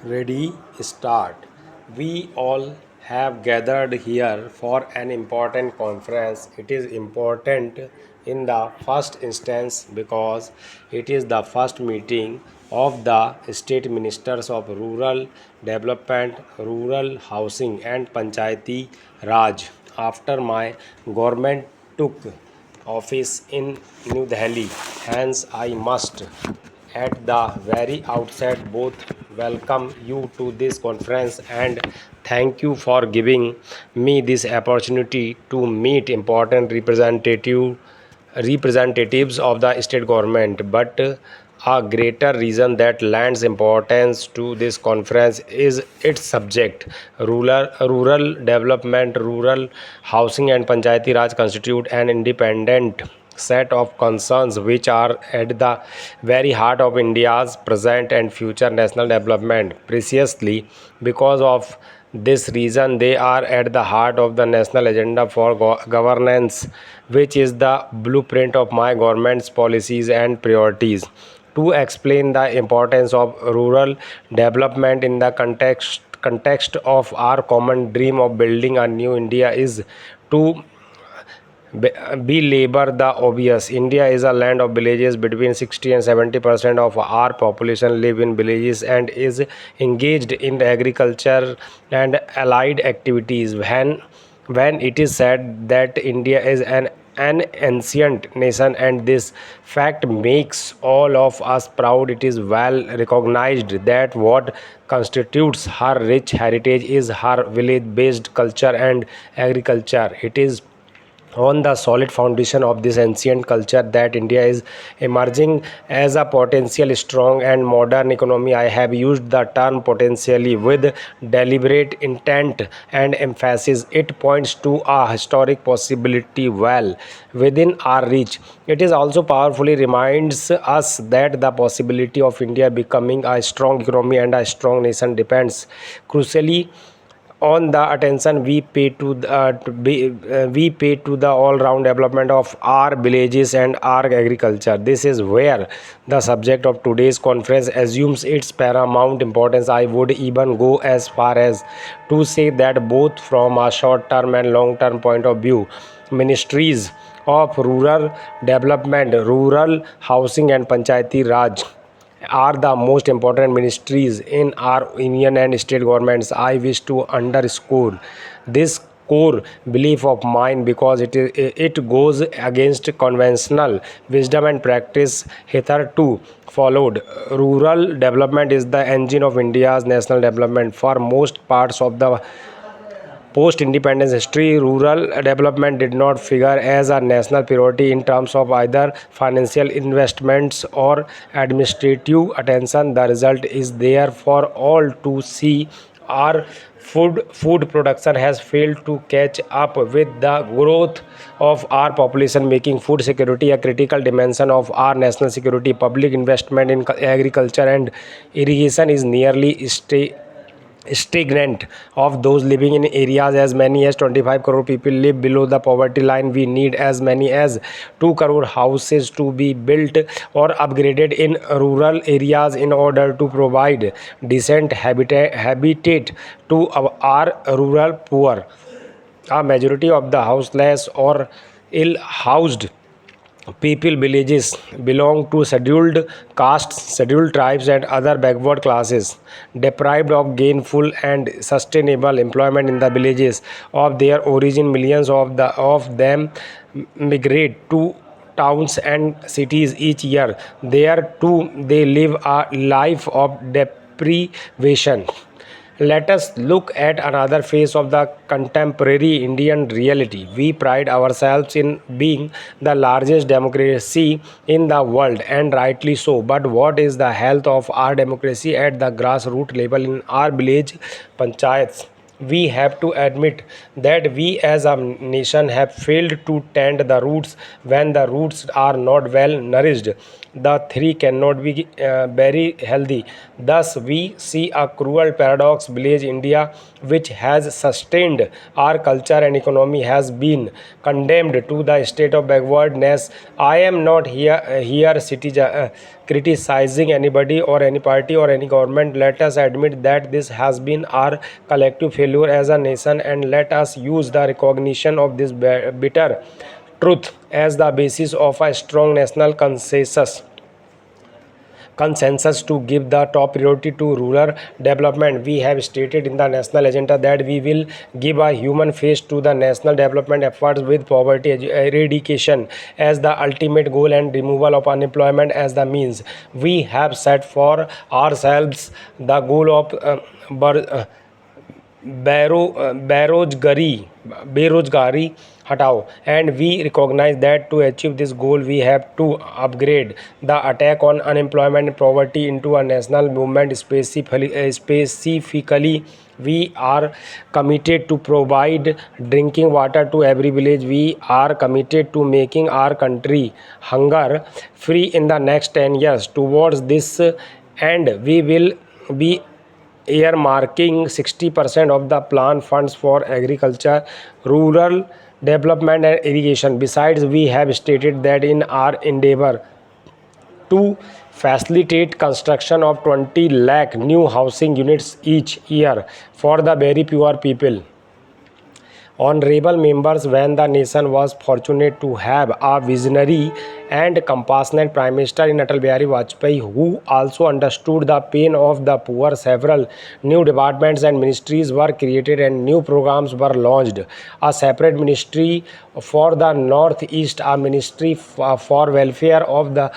Ready, start. We all have gathered here for an important conference. It is important in the first instance because it is the first meeting of the state ministers of rural development, rural housing, and Panchayati Raj after my government took office in New Delhi. Hence, I must at the very outset both welcome you to this conference and thank you for giving me this opportunity to meet important representatives of the state government. But a greater reason that lends importance to this conference is its subject. Rural development, rural housing, and Panchayati Raj constitute an independent set of concerns which are at the very heart of India's present and future national development. Preciously, because of this reason, they are at the heart of the national agenda for governance, which is the blueprint of my government's policies and priorities. To explain the importance of rural development in the context of our common dream of building a new India is to belabor the obvious. India is a land of villages. Between 60 and 70% of our population live in villages and is engaged in agriculture and allied activities. When it is said that India is an ancient nation and this fact makes all of us proud, it is well recognized that what constitutes her rich heritage is her village based culture and agriculture. It is on the solid foundation of this ancient culture that India is emerging as a potential strong and modern economy. I have used the term potentially with deliberate intent and emphasis. It points to a historic possibility well within our reach. It is also powerfully reminds us that the possibility of India becoming a strong economy and a strong nation depends crucially on the attention we pay to the all-round development of our villages and our agriculture. This is where the subject of today's conference assumes its paramount importance. I would even go as far as to say that both from a short-term and long-term point of view, ministries of rural development, rural housing, and Panchayati Raj are the most important ministries in our union and state governments. I wish to underscore this core belief of mine because it goes against conventional wisdom and practice hitherto followed. Rural development is the engine of India's national development. For most parts of the post-independence history, rural development did not figure as a national priority in terms of either financial investments or administrative attention. The result is there for all to see. Our food production has failed to catch up with the growth of our population, making food security a critical dimension of our national security. Public investment in agriculture and irrigation is nearly stagnant. Of those living in areas, as many as 25 crore people live below the poverty line. We need as many as 2 crore houses to be built or upgraded in rural areas in order to provide decent habitat to our rural poor. A majority of the houseless or ill housed people villages belong to scheduled castes, scheduled tribes, and other backward classes, deprived of gainful and sustainable employment in the villages of their origin. Millions of them migrate to towns and cities each year. There too, they live a life of deprivation. Let us look at another face of the contemporary Indian reality. We pride ourselves in being the largest democracy in the world, and rightly so. But what is the health of our democracy at the grassroots level in our village panchayats? We have to admit that we as a nation have failed to tend the roots. When the roots are not well nourished, the three cannot be very healthy. Thus, we see a cruel paradox. Village India, which has sustained our culture and economy, has been condemned to the state of backwardness. I am not here criticizing anybody or any party or any government. Let us admit that this has been our collective failure as a nation, and let us use the recognition of this bitter truth as the basis of a strong national consensus to give the top priority to rural development. We have stated in the national agenda that we will give a human face to the national development efforts with poverty eradication as the ultimate goal and removal of unemployment as the means. We have set for ourselves the goal of बेरोजगारी बेरोजगारी हटाओ, and we recognize that to achieve this goal we have to upgrade the attack on unemployment and poverty into a national movement. Specifically, we are committed to provide drinking water to every village. We are committed to making our country hunger free in the next 10 years. Towards this end, we will be earmarking 60% of the plan funds for agriculture, rural development and irrigation. Besides, we have stated that in our endeavor to facilitate construction of 20 lakh new housing units each year for the very poor people. Honorable members, when the nation was fortunate to have a visionary and compassionate Prime Minister in Atal Bihari Vajpayee, who also understood the pain of the poor, several new departments and ministries were created and new programs were launched. A separate ministry for the Northeast, a ministry for welfare of the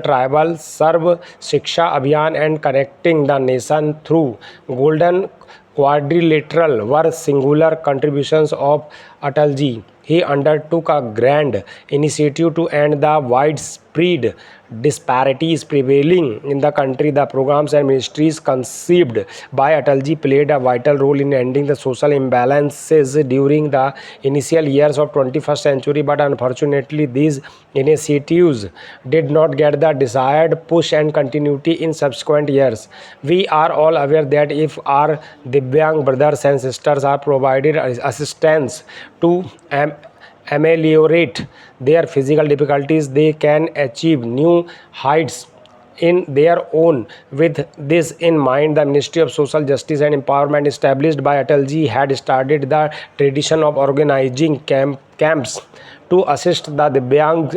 tribal, Sarv Shiksha Abhiyan, and connecting the nation through Golden Quadrilateral were singular contributions of Atalji. He undertook a grand initiative to end the widespread disparities prevailing in the country. The programs and ministries conceived by Atalji played a vital role in ending the social imbalances during the initial years of 21st century, but unfortunately these initiatives did not get the desired push and continuity in subsequent years. We are all aware that if our Divyang brothers and sisters are provided assistance to ameliorate their physical difficulties, they can achieve new heights in their own. With this in mind, the Ministry of Social Justice and Empowerment, established by Atalji, had started the tradition of organizing camps to assist the Divyangs.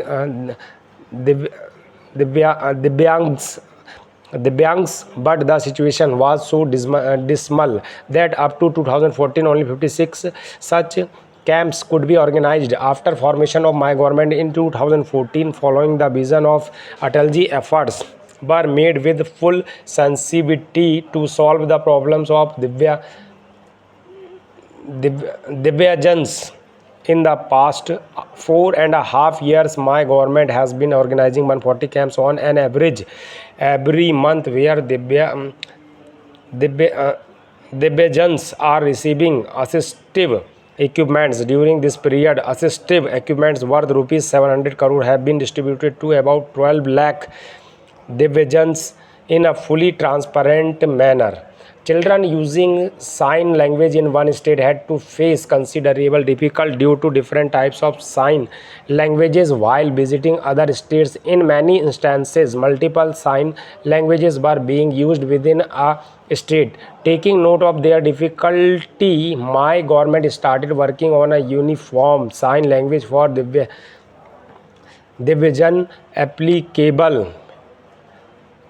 But the situation was so dismal that up to 2014 only 56 such camps could be organized. After formation of my government in 2014, following the vision of Atalji, efforts were made with full sensitivity to solve the problems of Divyajans. In the past 4.5 years, my government has been organizing 140 camps on an average every month, where Divyajans are receiving assistive equipments. During this period, assistive equipments worth rupees 700 crore have been distributed to about 12 lakh Divyajans in a fully transparent manner. Children using sign language in one state had to face considerable difficulty due to different types of sign languages while visiting other states. In many instances, multiple sign languages were being used within a state. Taking note of their difficulty, my government started working on a uniform sign language for Divyajan applicable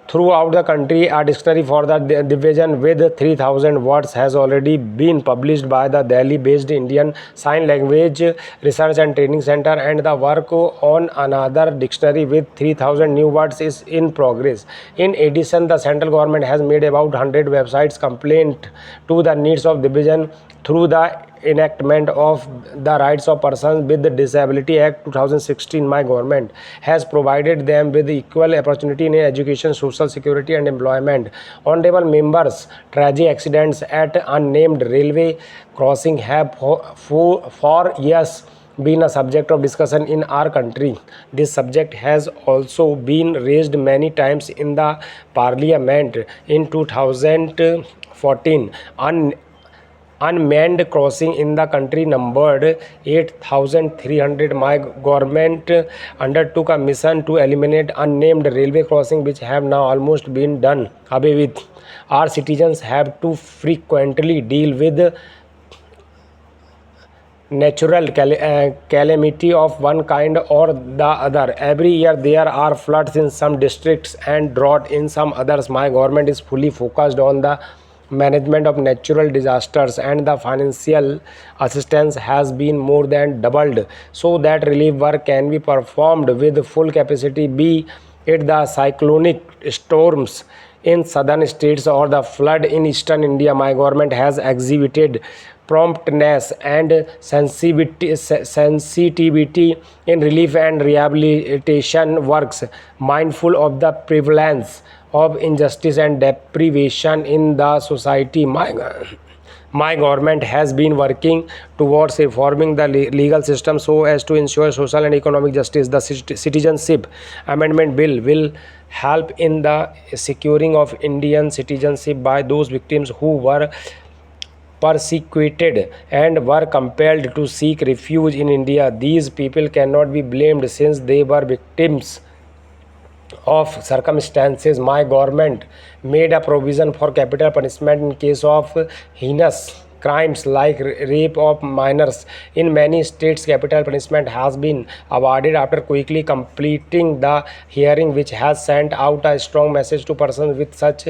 throughout the country. A dictionary for the division with 3000 words has already been published by the Delhi-based Indian Sign Language Research and Training Center, and the work on another dictionary with 3000 new words is in progress. In addition, the central government has made about 100 websites complaint to the needs of division through the enactment of the Rights of Persons with Disability Act 2016. My government has provided them with equal opportunity in education, social security and employment. Honorable members, tragic accidents at unnamed railway crossing have for years been a subject of discussion in our country. This subject has also been raised many times in the parliament. In 2014, unmanned crossing in the country numbered 8,300. My government undertook a mission to eliminate unnamed railway crossing, which have now almost been done away with. Our citizens have to frequently deal with natural calamity of one kind or the other. Every year there are floods in some districts and drought in some others. My government is fully focused on the management of natural disasters, and the financial assistance has been more than doubled so that relief work can be performed with full capacity, be it the cyclonic storms in southern states or the flood in eastern India. My government has exhibited promptness and sensitivity in relief and rehabilitation works, mindful of the prevalence of injustice and deprivation in the society. My government has been working towards reforming the legal system so as to ensure social and economic justice. The Citizenship Amendment Bill will help in the securing of Indian citizenship by those victims who were persecuted and were compelled to seek refuge in India. These people cannot be blamed since they were victims of circumstances. My government made a provision for capital punishment in case of heinous crimes like rape of minors. In many states, capital punishment has been awarded after quickly completing the hearing, which has sent out a strong message to persons with such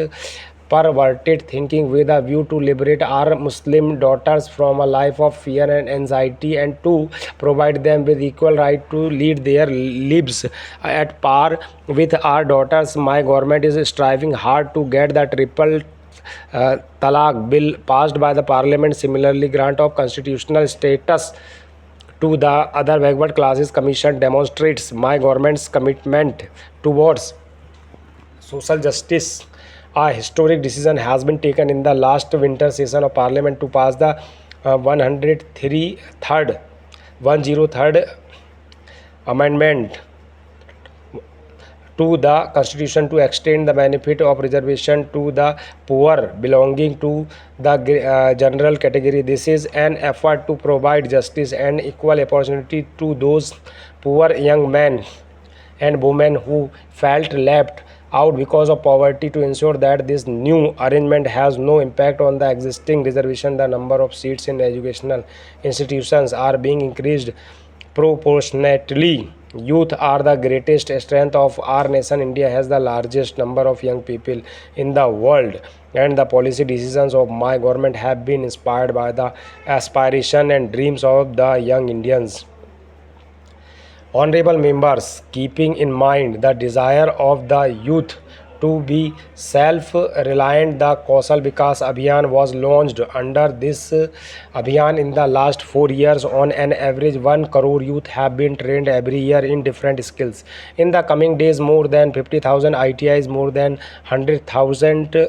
perverted thinking, with a view to liberate our Muslim daughters from a life of fear and anxiety and to provide them with equal right to lead their lives at par with our daughters. My government is striving hard to get the triple talaq bill passed by the parliament. Similarly, grant of constitutional status to the other backward classes commission demonstrates my government's commitment towards social justice. A historic decision has been taken in the last winter session of Parliament to pass the 103rd Amendment to the Constitution to extend the benefit of reservation to the poor belonging to the general category. This is an effort to provide justice and equal opportunity to those poor young men and women who felt left out because of poverty. To ensure that this new arrangement has no impact on the existing reservation, the number of seats in educational institutions are being increased proportionately. Youth are the greatest strength of our nation. India has the largest number of young people in the world, and the policy decisions of my government have been inspired by the aspiration and dreams of the young Indians. Honorable members, keeping in mind the desire of the youth to be self-reliant, the Kausal Vikas Abhiyan was launched. Under this Abhiyan, in the last 4 years, on an average 1 crore youth have been trained every year in different skills. In the coming days, more than 50,000 ITIs, more than 100,000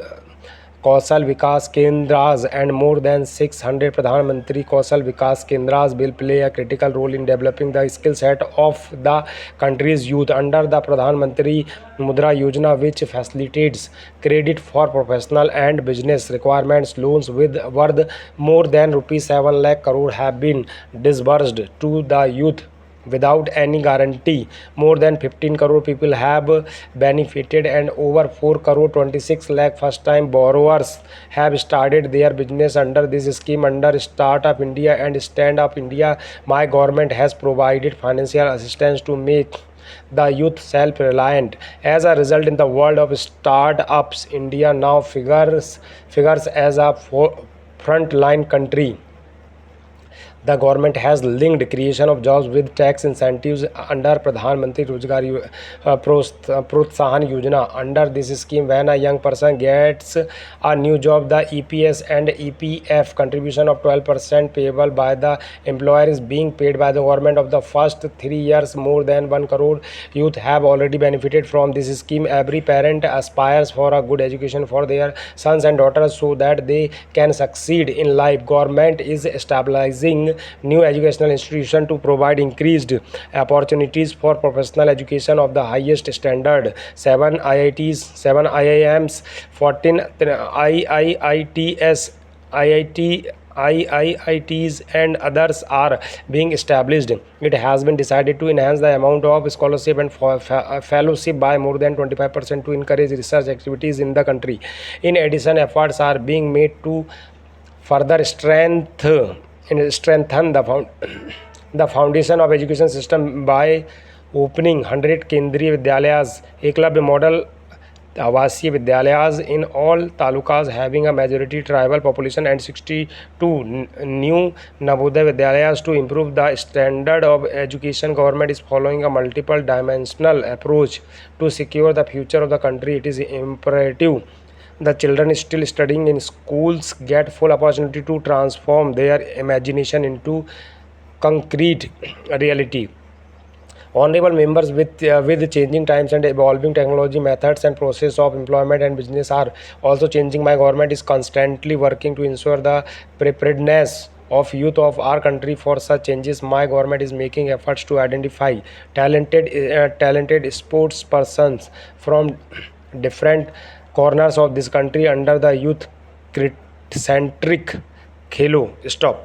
Kausal Vikas Kendras and more than 600 Pradhan Mantri Kausal Vikas Kendras will play a critical role in developing the skill set of the country's youth. Under the Pradhan Mantri Mudra Yojana, which facilitates credit for professional and business requirements, loans with worth more than rupees 7 lakh crore have been disbursed to the youth without any guarantee. More than 15 crore people have benefited, and over 4 crore 26 lakh first time borrowers have started their business under this scheme. Under Startup India and Stand Up India, my government has provided financial assistance to make the youth self-reliant. As a result, in the world of startups, India now figures as a frontline country. The government has linked creation of jobs with tax incentives under Pradhan Mantri Rozgar Protsahan Yojana. Under this scheme, when a young person gets a new job, the EPS and EPF contribution of 12% payable by the employer is being paid by the government of the first 3 years. More than 1 crore youth have already benefited from this scheme. Every parent aspires for a good education for their sons and daughters so that they can succeed in life. Government is stabilizing new educational institutions to provide increased opportunities for professional education of the highest standard. 7 IITs, 7 IIMs, 14 IIITs, IIT, IIITs and others are being established. It has been decided to enhance the amount of scholarship and fellowship by more than 25% to encourage research activities in the country. In addition, efforts are being made to further strengthen the foundation of education system by opening 100 केंद्रीय विद्यालयास, Eklavya model आवासीय विद्यालयास in all talukas having a majority tribal population and 62 new Navodaya Vidyalayas to improve the standard of education. Government is following a multiple dimensional approach to secure the future of the country. It is imperative the children still studying in schools get full opportunity to transform their imagination into concrete reality. Honorable members, with changing times and evolving technology, methods and process of employment and business are also changing. My government is constantly working to ensure the preparedness of youth of our country for such changes. My government is making efforts to identify talented sports persons from different corners of this country under the youth centric Khelo. Stop.